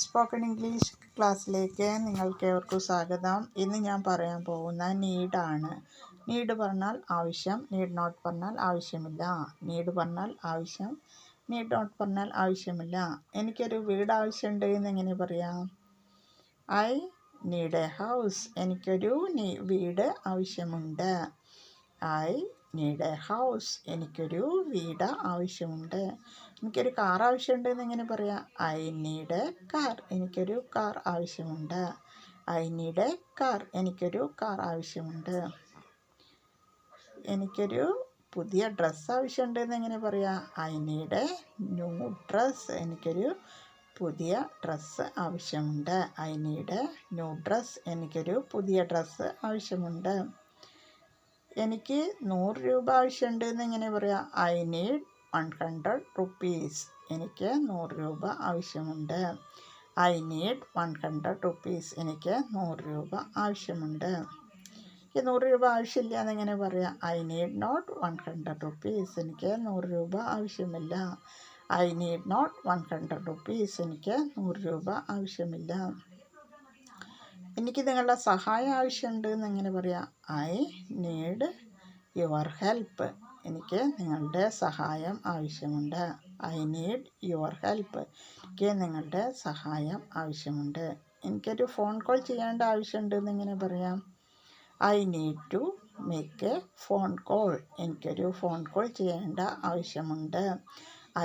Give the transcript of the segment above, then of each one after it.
Spoken English ക്ലാസ്സിലേക്ക് നിങ്ങൾക്കേവർക്കും സ്വാഗതം. ഇന്ന് ഞാൻ പറയാൻ പോകുന്ന നീഡാണ്. നീഡ് പറഞ്ഞാൽ ആവശ്യം, നീഡ് നോട്ട് പറഞ്ഞാൽ ആവശ്യമില്ല. നീഡ് പറഞ്ഞാൽ ആവശ്യം, നീഡ് നോട്ട് പറഞ്ഞാൽ ആവശ്യമില്ല. എനിക്കൊരു വീട് ആവശ്യമുണ്ട് എന്ന് എങ്ങനെ പറയാം? I need A house. എനിക്കൊരു വീട് ആവശ്യമുണ്ട്. I need A house. എനിക്കൊരു വീട് ആവശ്യമുണ്ട്. എനിക്കൊരു കാർ ആവശ്യമുണ്ട് എന്ന് എങ്ങനെ പറയാം? I need A car. എനിക്കൊരു കാർ ആവശ്യമുണ്ട്. I need A car. എനിക്കൊരു കാർ ആവശ്യമുണ്ട്. എനിക്കൊരു പുതിയ ഡ്രസ്സ് ആവശ്യമുണ്ട് എന്ന് എങ്ങനെ പറയാം? I need A new dress. എനിക്കൊരു പുതിയ ഡ്രസ്സ് ആവശ്യമുണ്ട്. I need A new dress. എനിക്കൊരു പുതിയ ഡ്രസ്സ് ആവശ്യമുണ്ട്. എനിക്ക് 100 രൂപ ആവശ്യമുണ്ട് എന്ന് എങ്ങനെ പറയാം? I need 100 rupees. എനിക്ക് 100 രൂപ ആവശ്യമുണ്ട്. I need 100 rupees. എനിക്ക് 100 രൂപ ആവശ്യമുണ്ട്. എനിക്ക് 100 രൂപ ആവശ്യമില്ല എന്നെങ്ങനെ പറയാം? I need not 100 rupees. എനിക്ക് 100 രൂപ ആവശ്യമില്ല. I need not 100 rupees. എനിക്ക് 100 രൂപ ആവശ്യമില്ല. എനിക്ക് നിങ്ങളുടെ സഹായം ആവശ്യമുണ്ട് എന്നെങ്ങനെ പറയാം? I need your help. എനിക്ക് നിങ്ങളുടെ സഹായം ആവശ്യമുണ്ട്. I need your help. എനിക്ക് നിങ്ങളുടെ സഹായം ആവശ്യമുണ്ട്. എനിക്കൊരു ഫോൺ കോൾ ചെയ്യേണ്ട ആവശ്യമുണ്ട് എന്നെങ്ങനെ പറയാം? I need to make a phone call. എനിക്കൊരു ഫോൺ കോൾ ചെയ്യേണ്ട ആവശ്യമുണ്ട്.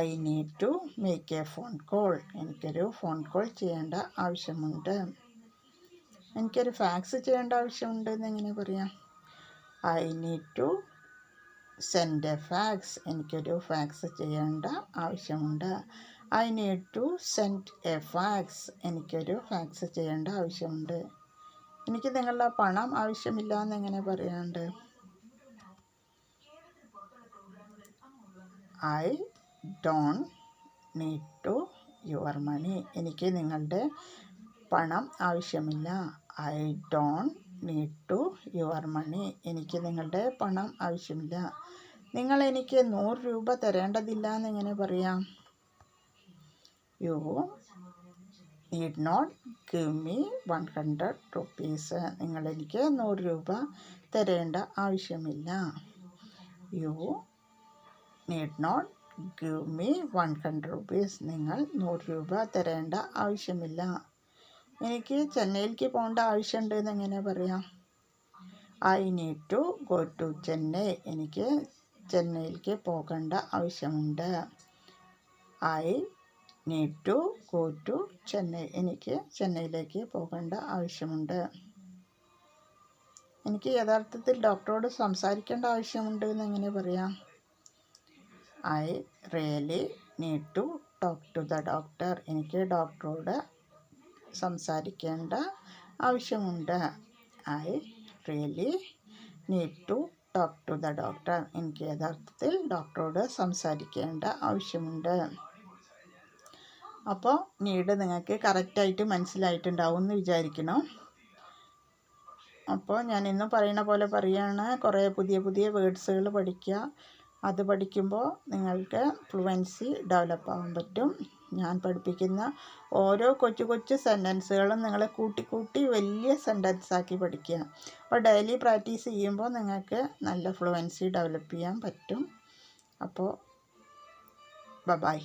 I need to make a phone call. എനിക്കൊരു ഫോൺ കോൾ ചെയ്യേണ്ട ആവശ്യമുണ്ട്. എനിക്കൊരു ഫാക്സ് ചെയ്യേണ്ട ആവശ്യമുണ്ട് എന്നെങ്ങനെ പറയാം? I need to send a fax. എനിക്കൊരു ഫാക്സ് ചെയ്യേണ്ട ആവശ്യമുണ്ട്. I need to send a fax. എനിക്കൊരു ഫാക്സ് ചെയ്യേണ്ട ആവശ്യമുണ്ട്. എനിക്ക് നിങ്ങളുടെ പണം ആവശ്യമില്ല എന്നെങ്ങനെ പറയാണ്ട്? I don't need to your money. എനിക്ക് നിങ്ങളുടെ പണം ആവശ്യമില്ല. I don't need to your money. എനിക്ക് നിങ്ങളുടെ പണം ആവശ്യമില്ല. നിങ്ങൾ എനിക്ക് 100 രൂപ തരേണ്ടതില്ല എന്നെങ്ങനെ പറയാം? You need not give me 100 rupees. നിങ്ങൾ എനിക്ക് 100 രൂപ തരേണ്ട ആവശ്യമില്ല. You need not give me 100 rupees. നിങ്ങൾ 100 രൂപ തരേണ്ട ആവശ്യമില്ല. എനിക്ക് ചെന്നൈയിലേക്ക് പോകേണ്ട ആവശ്യമുണ്ട് എന്നെങ്ങനെ പറയാം? I need to go to Chennai. എനിക്ക് ചെന്നൈയിലേക്ക് പോകേണ്ട ആവശ്യമുണ്ട്. I need to go to Chennai. എനിക്ക് ചെന്നൈയിലേക്ക് പോകേണ്ട ആവശ്യമുണ്ട്. എനിക്ക് യഥാർത്ഥത്തിൽ ഡോക്ടറോട് സംസാരിക്കേണ്ട ആവശ്യമുണ്ട് എന്നെങ്ങനെ പറയാം? I really need to talk to the doctor. എനിക്ക് ഡോക്ടറോട് സംസാരിക്കേണ്ട ആവശ്യമുണ്ട്. I really need to talk to the doctor. എനിക്ക് യഥാർത്ഥത്തിൽ ഡോക്ടറോട് സംസാരിക്കേണ്ട ആവശ്യമുണ്ട്. അപ്പോൾ നീഡ് നിങ്ങൾക്ക് കറക്റ്റായിട്ട് മനസ്സിലായിട്ടുണ്ടാവും എന്ന് വിചാരിക്കണം. അപ്പോൾ ഞാൻ ഇന്ന് പറയുന്ന പോലെ പറയുകയാണ്. കുറേ പുതിയ പുതിയ വേർഡ്സുകൾ പഠിക്കുക. അത് പഠിക്കുമ്പോൾ നിങ്ങൾക്ക് ഫ്ലുവൻസി ഡെവലപ്പ് ആവാൻ പറ്റും. ഞാൻ പഠിപ്പിക്കുന്ന ഓരോ കൊച്ചു കൊച്ചു സെൻറ്റൻസുകളും നിങ്ങൾ കൂട്ടി കൂട്ടി വലിയ സെൻറ്റൻസാക്കി പഠിക്കുക. അപ്പോൾ ഡെയിലി പ്രാക്ടീസ് ചെയ്യുമ്പോൾ നിങ്ങൾക്ക് നല്ല ഫ്ലുവൻസി ഡെവലപ്പ് ചെയ്യാൻ പറ്റും. അപ്പോൾ ബൈ.